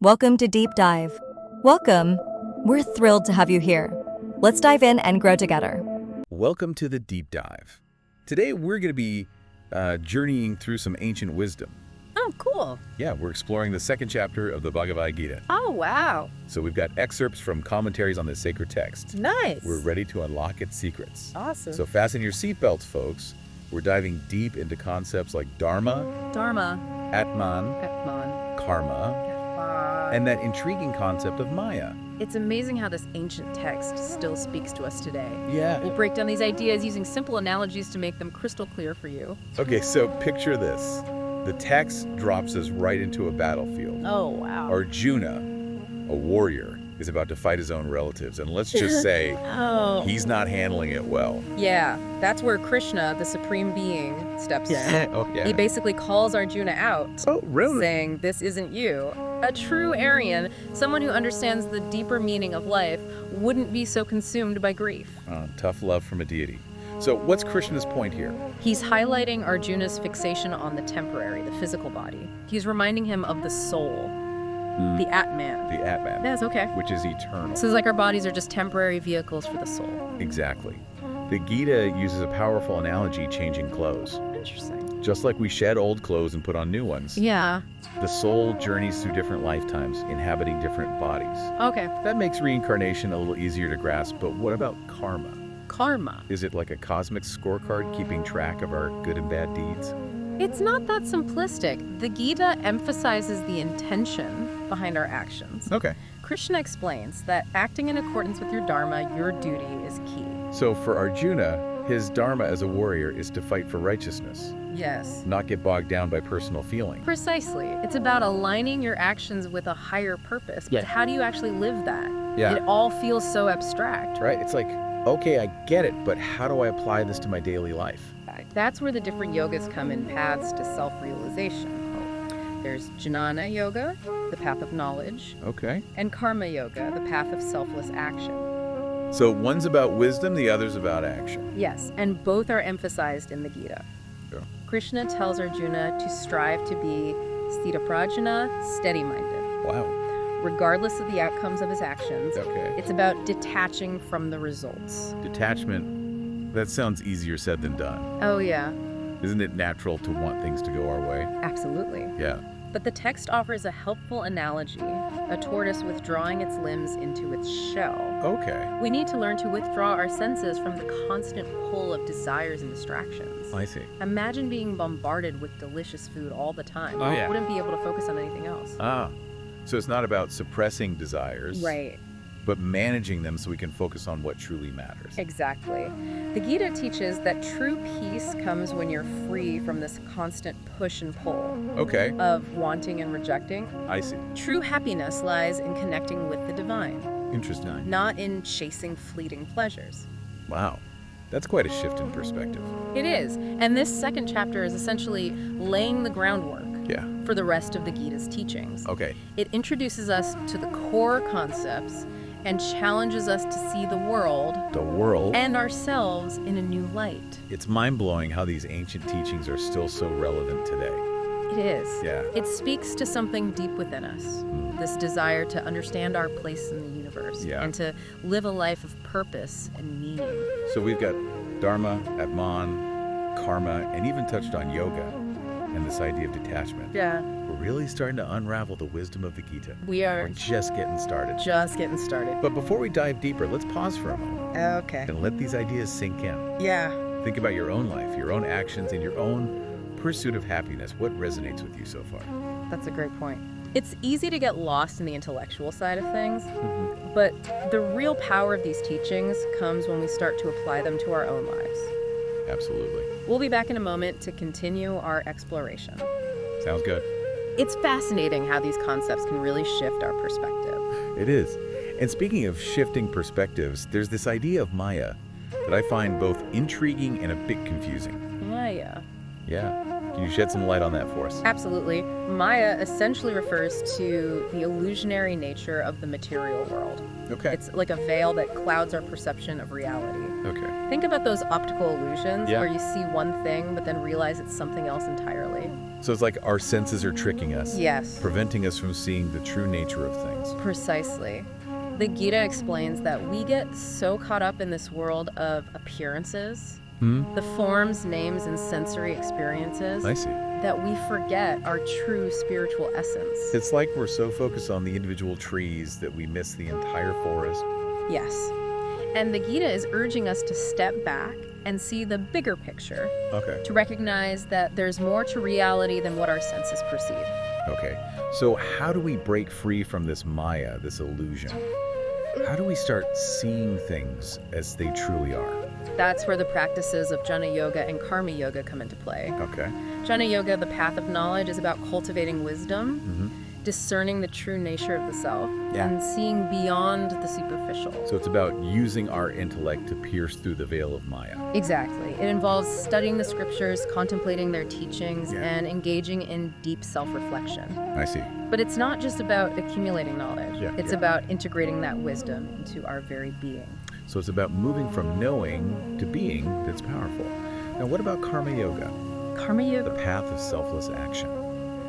Welcome to Deep Dive. Welcome. We're thrilled to have you here. Let's dive in and grow together. Welcome to the Deep Dive. Today we're going to be journeying through some ancient wisdom. Oh, cool. Yeah, we're exploring the second chapter of the Bhagavad Gita. Oh, wow. So we've got excerpts from commentaries on this sacred text. Nice. We're ready to unlock its secrets. Awesome. So fasten your seatbelts, folks. We're diving deep into concepts like dharma, atman, karma, and that intriguing concept of Maya. It's amazing how this ancient text still speaks to us today. Yeah. We'll break down these ideas using simple analogies to make them crystal clear for you. Okay, so picture this. The text drops us right into a battlefield. Oh, wow. Arjuna, a warrior, is about to fight his own relatives, and let's just say he's not handling it well. Yeah, that's where Krishna, the supreme being, steps in. Oh, yeah. He basically calls Arjuna out, really? saying, "This isn't you." A true Aryan, someone who understands the deeper meaning of life, wouldn't be so consumed by grief. Tough love from a deity. So what's Krishna's point here? He's highlighting Arjuna's fixation on the temporary, the physical body. He's reminding him of the soul, the atman. The atman. That's okay. Which is eternal. So it's like our bodies are just temporary vehicles for the soul. Exactly. The Gita uses a powerful analogy, changing clothes. Interesting. Just like we shed old clothes and put on new ones, Yeah. the soul journeys through different lifetimes, inhabiting different bodies. Okay. That makes reincarnation a little easier to grasp, but what about karma? Karma. Is it like a cosmic scorecard keeping track of our good and bad deeds? It's not that simplistic. The Gita emphasizes the intention behind our actions. Okay. Krishna explains that acting in accordance with your dharma, your duty, is key. So for Arjuna, his dharma as a warrior is to fight for righteousness, Yes. not get bogged down by personal feeling. Precisely. It's about aligning your actions with a higher purpose. Yeah. But how do you actually live that? Yeah. It all feels so abstract. Right? It's like, okay, I get it, but how do I apply this to my daily life? That's where the different yogas come in paths to self-realization. There's Jnana Yoga, the path of knowledge, Okay. and Karma Yoga, the path of selfless action. So one's about wisdom, the other's about action. Yes, and both are emphasized in the Gita. Yeah. Krishna tells Arjuna to strive to be sthitaprajna, steady-minded. Wow. Regardless of the outcomes of his actions, Okay. it's about detaching from the results. Detachment, that sounds easier said than done. Oh yeah, Isn't it natural to want things to go our way? absolutely. Yeah. But the text offers a helpful analogy, a tortoise withdrawing its limbs into its shell. Okay. We need to learn to withdraw our senses from the constant pull of desires and distractions. I see. Imagine being bombarded with delicious food all the time. Oh, yeah. You wouldn't be able to focus on anything else. So it's not about suppressing desires, Right, but managing them so we can focus on what truly matters. exactly. The Gita teaches that true peace comes when you're free from this constant push and pull Okay. of wanting and rejecting. I see. True happiness lies in connecting with the divine, Interesting. not in chasing fleeting pleasures. Wow. That's quite a shift in perspective. It is, and this second chapter is essentially laying the groundwork Yeah. for the rest of the Gita's teachings. Okay. It introduces us to the core concepts and challenges us to see the world The world. and ourselves in a new light. It's mind-blowing how these ancient teachings are still so relevant today. It is. Yeah. It speaks to something deep within us, this desire to understand our place in the universe Yeah. and to live a life of purpose and meaning. So we've got dharma, atman, karma, and even touched on yoga and this idea of detachment. Yeah. We're really starting to unravel the wisdom of the Gita. We We're are just getting started. just getting started. But before we dive deeper, let's pause for a moment Okay. and let these ideas sink in. Yeah. Think about your own life, your own actions, and your own pursuit of happiness. What resonates with you so far? That's a great point. It's easy to get lost in the intellectual side of things, but the real power of these teachings comes when we start to apply them to our own lives. Absolutely. We'll be back in a moment to continue our exploration. Sounds good. It's fascinating how these concepts can really shift our perspective. It is. And speaking of shifting perspectives, there's this idea of Maya that I find both intriguing and a bit confusing. Yeah. Yeah. Can you shed some light on that for us? Absolutely. Maya essentially refers to the illusionary nature of the material world. Okay. It's like a veil that clouds our perception of reality. Okay. Think about those optical illusions Yeah. where you see one thing but then realize it's something else entirely. So it's like our senses are tricking us. Yes. Preventing us from seeing the true nature of things. Precisely. The Gita explains that we get so caught up in this world of appearances, the forms, names, and sensory experiences, I see. that we forget our true spiritual essence. It's like we're so focused on the individual trees that we miss the entire forest. Yes. And the Gita is urging us to step back and see the bigger picture, Okay. to recognize that there's more to reality than what our senses perceive. Okay. So how do we break free from this Maya, this illusion? How do we start seeing things as they truly are? That's where the practices of Jnana Yoga and Karma Yoga come into play. Okay. Jnana Yoga, the path of knowledge, is about cultivating wisdom, discerning the true nature of the self, and seeing beyond the superficial. So it's about using our intellect to pierce through the veil of Maya. Exactly. It involves studying the scriptures, contemplating their teachings, and engaging in deep self-reflection. I see. But it's not just about accumulating knowledge. Yeah, It's yeah. about integrating that wisdom into our very being. So it's about moving from knowing to being that's powerful. Now, what about Karma Yoga, Karma the Yoga. path of selfless action?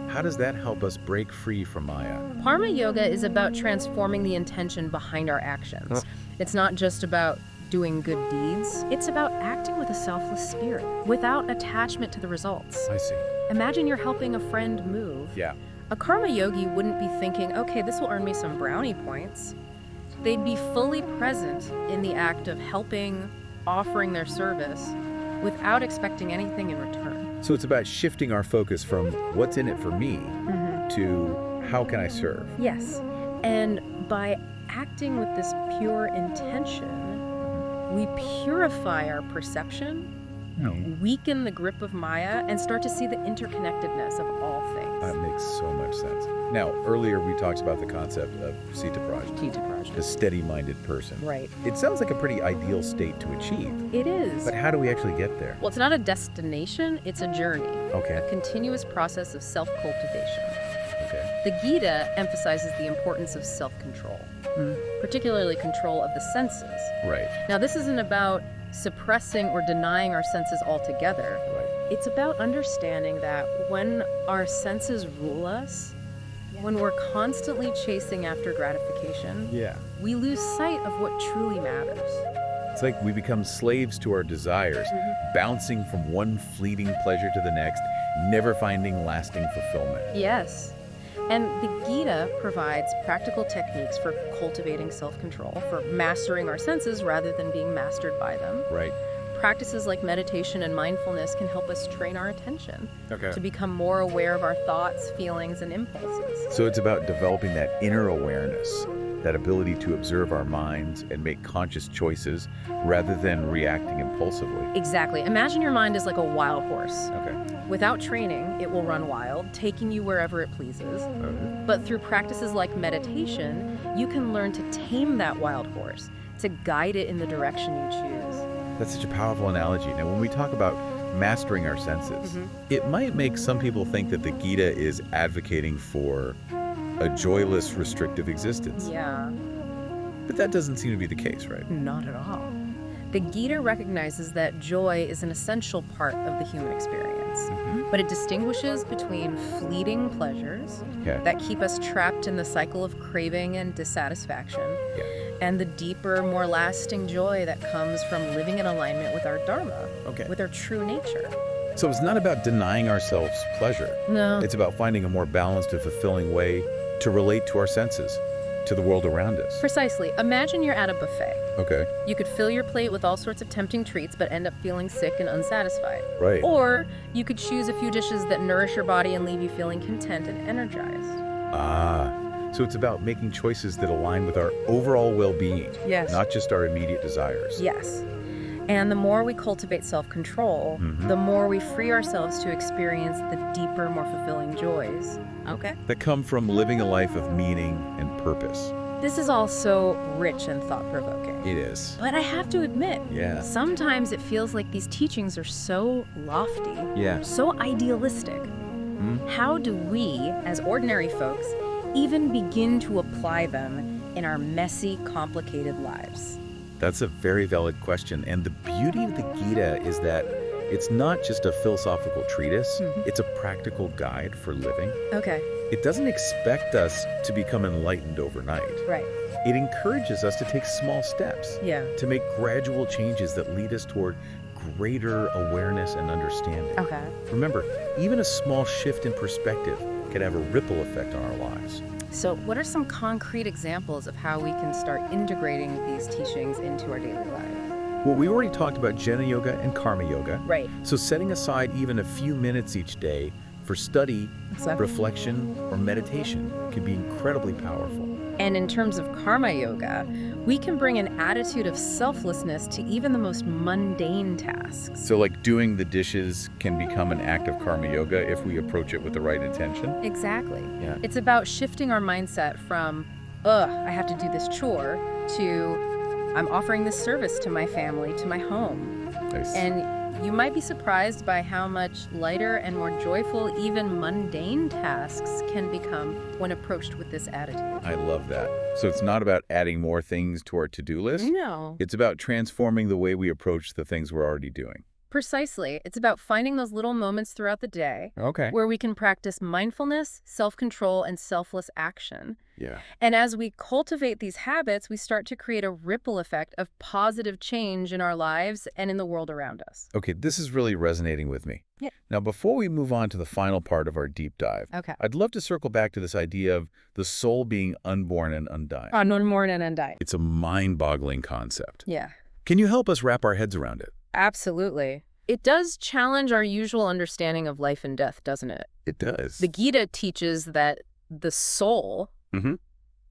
How does that help us break free from Maya? Karma Yoga is about transforming the intention behind our actions. It's not just about doing good deeds. It's about acting with a selfless spirit, without attachment to the results. I see. Imagine you're helping a friend move. Yeah. A karma yogi wouldn't be thinking, okay, this will earn me some brownie points. They'd be fully present in the act of helping, offering their service, without expecting anything in return. So it's about shifting our focus from what's in it for me to how can I serve? Yes. And by acting with this pure intention, we purify our perception, weaken the grip of Maya, and start to see the interconnectedness of all things. That makes so much sense. Now, earlier we talked about the concept of Sita Prajna, Jita Prajna. the steady-minded person. Right. It sounds like a pretty ideal state to achieve. It is. But how do we actually get there? Well, it's not a destination, it's a journey. Okay. A continuous process of self-cultivation. Okay. The Gita emphasizes the importance of self-control, particularly control of the senses. Right. Now, this isn't about suppressing or denying our senses altogether. Right. It's about understanding that when our senses rule us, when we're constantly chasing after gratification, Yeah. we lose sight of what truly matters. It's like we become slaves to our desires, bouncing from one fleeting pleasure to the next, never finding lasting fulfillment. Yes. And the Gita provides practical techniques for cultivating self-control, for mastering our senses rather than being mastered by them. Right. Practices like meditation and mindfulness can help us train our attention Okay. to become more aware of our thoughts, feelings, and impulses. So it's about developing that inner awareness, that ability to observe our minds and make conscious choices rather than reacting impulsively. Exactly. Imagine your mind is like a wild horse. Okay. Without training, it will run wild, taking you wherever it pleases. But through practices like meditation, you can learn to tame that wild horse, to guide it in the direction you choose. That's such a powerful analogy. Now, when we talk about mastering our senses, it might make some people think that the Gita is advocating for a joyless, restrictive existence. Yeah, But that doesn't seem to be the case, right? not at all. The Gita recognizes that joy is an essential part of the human experience, but it distinguishes between fleeting pleasures Okay. that keep us trapped in the cycle of craving and dissatisfaction, Yeah. and the deeper, more lasting joy that comes from living in alignment with our dharma, Okay. with our true nature. So it's not about denying ourselves pleasure. No. It's about finding a more balanced and fulfilling way to relate to our senses, to the world around us. Precisely. Imagine you're at a buffet. Okay. You could fill your plate with all sorts of tempting treats, but end up feeling sick and unsatisfied. Right. Or you could choose a few dishes that nourish your body and leave you feeling content and energized. Ah. So it's about making choices that align with our overall well-being, Yes. not just our immediate desires. Yes. And the more we cultivate self-control, the more we free ourselves to experience the deeper, more fulfilling joys. Okay. That come from living a life of meaning and purpose. This is all so rich and thought-provoking. It is. But I have to admit, Yeah. sometimes it feels like these teachings are so lofty, Yeah. so idealistic. How do we, as ordinary folks, even begin to apply them in our messy, complicated lives? That's a very valid question. And the beauty of the Gita is that it's not just a philosophical treatise, it's a practical guide for living. Okay, It doesn't expect us to become enlightened overnight. right. It encourages us to take small steps, Yeah. to make gradual changes that lead us toward greater awareness and understanding. Okay. Remember, even a small shift in perspective can have a ripple effect on our lives. So what are some concrete examples of how we can start integrating these teachings into our daily life? Well, we already talked about Jnana Yoga and Karma Yoga. Right. So setting aside even a few minutes each day for study, Exactly. reflection, or meditation can be incredibly powerful. And in terms of karma yoga, we can bring an attitude of selflessness to even the most mundane tasks. So like doing the dishes can become an act of Karma Yoga if we approach it with the right intention. Exactly. Yeah. It's about shifting our mindset from, I have to do this chore, to, I'm offering this service to my family, to my home. Nice. And you might be surprised by how much lighter and more joyful even mundane tasks can become when approached with this attitude. I love that. So it's not about adding more things to our to-do list. No. It's about transforming the way we approach the things we're already doing. Precisely. It's about finding those little moments throughout the day Okay. where we can practice mindfulness, self-control, and selfless action. Yeah. And as we cultivate these habits, we start to create a ripple effect of positive change in our lives and in the world around us. Okay, this is really resonating with me. Yeah. Now, before we move on to the final part of our deep dive, Okay. I'd love to circle back to this idea of the soul being unborn and undying. No more and undying. It's a mind-boggling concept. Yeah. Can you help us wrap our heads around it? Absolutely. It does challenge our usual understanding of life and death, doesn't it? It does. The Gita teaches that the soul,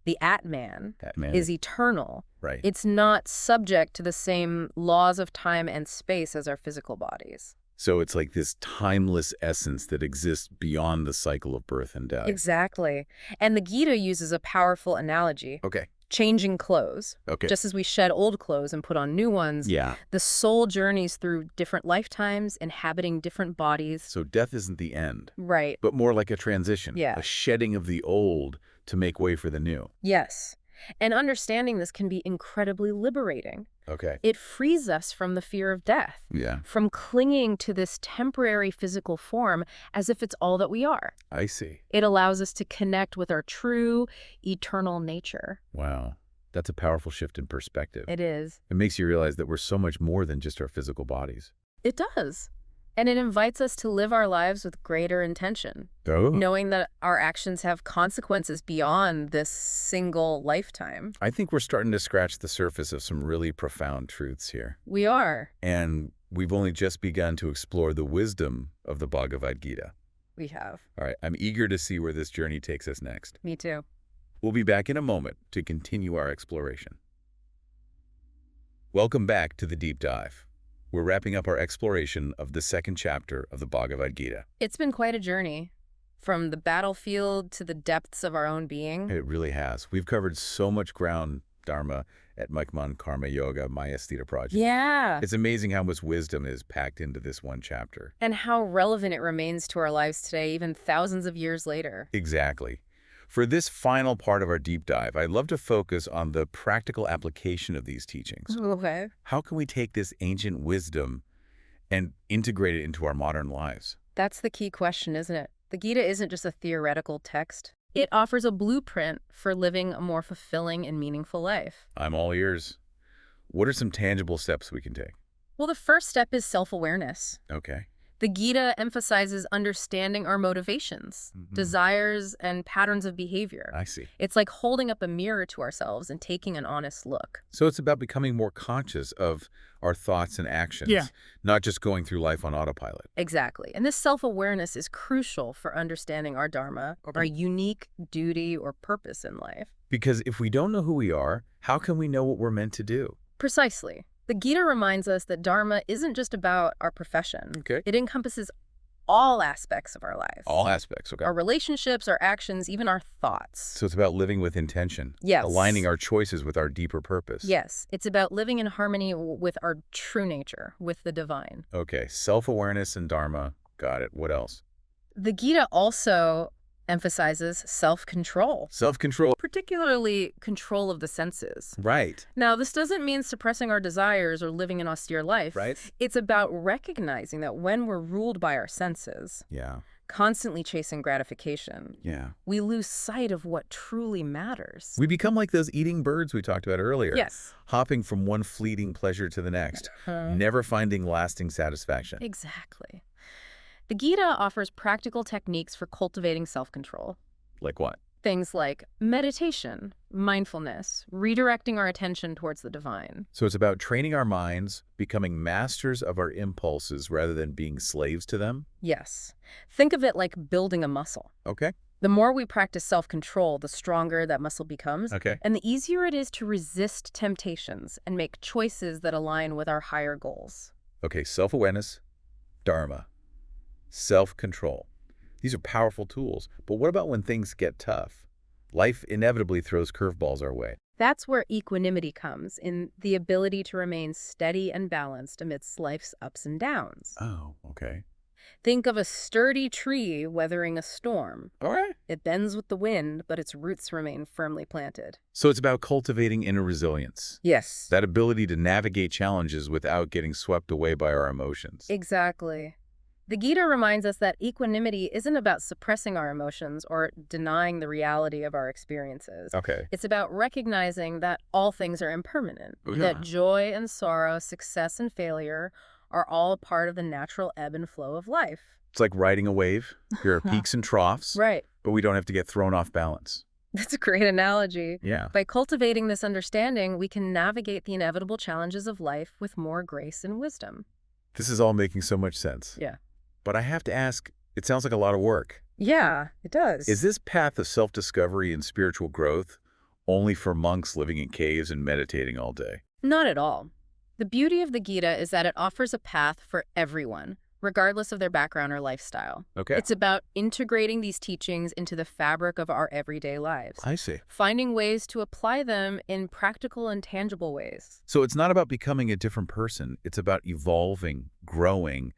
the Atman, That man is eternal. right. It's not subject to the same laws of time and space as our physical bodies. So it's like this timeless essence that exists beyond the cycle of birth and death. Exactly. And the Gita uses a powerful analogy. Okay. Changing clothes. Okay. Just as we shed old clothes and put on new ones, Yeah. the soul journeys through different lifetimes, inhabiting different bodies. So death isn't the end, Right. but more like a transition. Yeah. A shedding of the old to make way for the new. Yes. And understanding this can be incredibly liberating. Okay. It frees us from the fear of death, Yeah. from clinging to this temporary physical form as if it's all that we are. I see. It allows us to connect with our true, eternal nature. Wow. That's a powerful shift in perspective. It is. It makes you realize that we're so much more than just our physical bodies. It does. And it invites us to live our lives with greater intention, Oh. knowing that our actions have consequences beyond this single lifetime. I think we're starting to scratch the surface of some really profound truths here. We are. And we've only just begun to explore the wisdom of the Bhagavad Gita. We have. All right, I'm eager to see where this journey takes us next. Me too. We'll be back in a moment to continue our exploration. Welcome back to the Deep Dive. We're wrapping up our exploration of the second chapter of the Bhagavad Gita. It's been quite a journey, from the battlefield to the depths of our own being. It really has. We've covered so much ground, Dharma, at Mayavada Karma Yoga, Mayavada project. Yeah. It's amazing how much wisdom is packed into this one chapter. And how relevant it remains to our lives today, even thousands of years later. Exactly. For this final part of our deep dive, I'd love to focus on the practical application of these teachings. Okay. How can we take this ancient wisdom and integrate it into our modern lives? That's the key question, isn't it? The Gita isn't just a theoretical text. It offers a blueprint for living a more fulfilling and meaningful life. I'm all ears. What are some tangible steps we can take? Well, the first step is self-awareness. Okay. The Gita emphasizes understanding our motivations, desires, and patterns of behavior. I see. It's like holding up a mirror to ourselves and taking an honest look. So it's about becoming more conscious of our thoughts and actions, not just going through life on autopilot. Exactly. And this self-awareness is crucial for understanding our dharma, our unique duty or purpose in life. Because if we don't know who we are, how can we know what we're meant to do? Precisely. The Gita reminds us that dharma isn't just about our profession. Okay. It encompasses all aspects of our life. All aspects, okay. Our relationships, our actions, even our thoughts. So it's about living with intention. Yes. Aligning our choices with our deeper purpose. Yes. It's about living in harmony with our true nature, with the divine. Okay. Self-awareness and dharma. Got it. What else? The Gita also emphasizes self-control. Self-control. Particularly control of the senses. Right. Now, this doesn't mean suppressing our desires or living an austere life. Right. It's about recognizing that when we're ruled by our senses, Yeah. constantly chasing gratification, Yeah. we lose sight of what truly matters. We become like those eating birds we talked about earlier. Yes. Hopping from one fleeting pleasure to the next. Never finding lasting satisfaction. Exactly. The Gita offers practical techniques for cultivating self-control. Like what? Things like meditation, mindfulness, redirecting our attention towards the divine. So it's about training our minds, becoming masters of our impulses rather than being slaves to them? Yes. Think of it like building a muscle. Okay. The more we practice self-control, the stronger that muscle becomes. Okay. And the easier it is to resist temptations and make choices that align with our higher goals. Okay, self-awareness, dharma, self-control. These are powerful tools, but what about when things get tough? Life inevitably throws curveballs our way. That's where equanimity comes, in the ability to remain steady and balanced amidst life's ups and downs. Oh, okay. Think of a sturdy tree weathering a storm. All right. It bends with the wind, but its roots remain firmly planted. So it's about cultivating inner resilience. Yes. That ability to navigate challenges without getting swept away by our emotions. Exactly. The Gita reminds us that equanimity isn't about suppressing our emotions or denying the reality of our experiences. Okay. It's about recognizing that all things are impermanent, Yeah. that joy and sorrow, success and failure are all part of the natural ebb and flow of life. It's like riding a wave. There are peaks and troughs, Right. but we don't have to get thrown off balance. That's a great analogy. Yeah. By cultivating this understanding, we can navigate the inevitable challenges of life with more grace and wisdom. This is all making so much sense. Yeah. But I have to ask, it sounds like a lot of work. Yeah, it does. Is this path of self-discovery and spiritual growth only for monks living in caves and meditating all day? Not at all. The beauty of the Gita is that it offers a path for everyone, regardless of their background or lifestyle. Okay. It's about integrating these teachings into the fabric of our everyday lives, I see. finding ways to apply them in practical and tangible ways. So it's not about becoming a different person. It's about evolving, growing,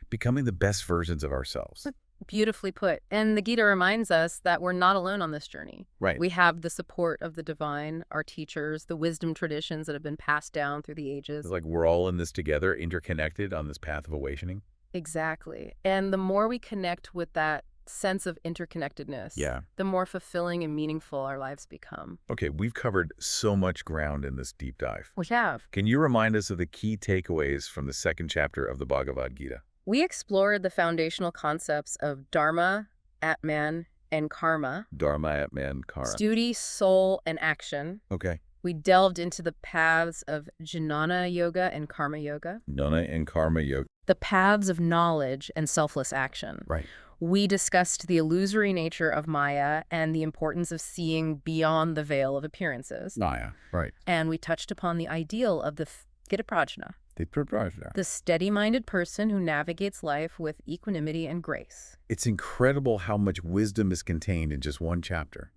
becoming the best versions of ourselves. Beautifully put. And the Gita reminds us that we're not alone on this journey. Right. We have the support of the divine, our teachers, the wisdom traditions that have been passed down through the ages. It's like we're all in this together, interconnected on this path of awakening. Exactly. And the more we connect with that sense of interconnectedness, Yeah. the more fulfilling and meaningful our lives become. Okay, we've covered so much ground in this deep dive. We have. Can you remind us of the key takeaways from the second chapter of the Bhagavad Gita? We explored the foundational concepts of dharma, atman, and karma, Dharma, atman, karma. duty, soul, and action. Okay. We delved into the paths of jnana yoga and karma yoga, Jnana and karma yoga. the paths of knowledge and selfless action. Right. We discussed the illusory nature of Maya and the importance of seeing beyond the veil of appearances. Naya. Right. And we touched upon the ideal of the Sthitasprajna, The the steady-minded person who navigates life with equanimity and grace. It's incredible how much wisdom is contained in just one chapter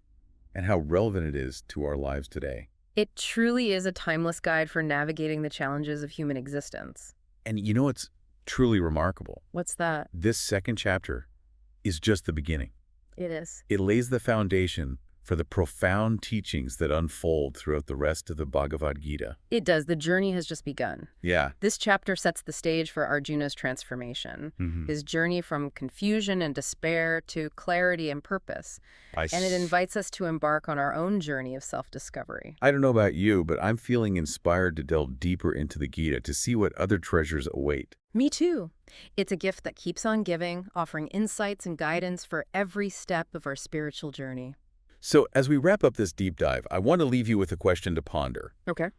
and how relevant it is to our lives today. It truly is a timeless guide for navigating the challenges of human existence. And you know what's truly remarkable? What's that? This second chapter is just the beginning. It is. It lays the foundation for the profound teachings that unfold throughout the rest of the Bhagavad Gita. It does. The journey has just begun. Yeah. This chapter sets the stage for Arjuna's transformation, his journey from confusion and despair to clarity and purpose. And it invites us to embark on our own journey of self-discovery. I don't know about you, but I'm feeling inspired to delve deeper into the Gita to see what other treasures await. Me too. It's a gift that keeps on giving, offering insights and guidance for every step of our spiritual journey. So as we wrap up this deep dive, I want to leave you with a question to ponder. Okay.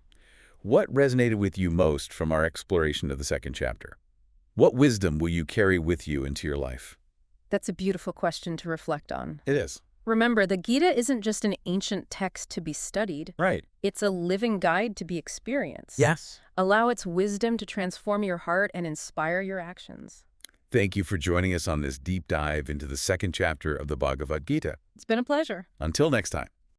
What resonated with you most from our exploration of the second chapter? What wisdom will you carry with you into your life? That's a beautiful question to reflect on. It is. Remember, the Gita isn't just an ancient text to be studied. Right. It's a living guide to be experienced. Yes. Allow its wisdom to transform your heart and inspire your actions. Thank you for joining us on this deep dive into the second chapter of the Bhagavad Gita. It's been a pleasure. Until next time.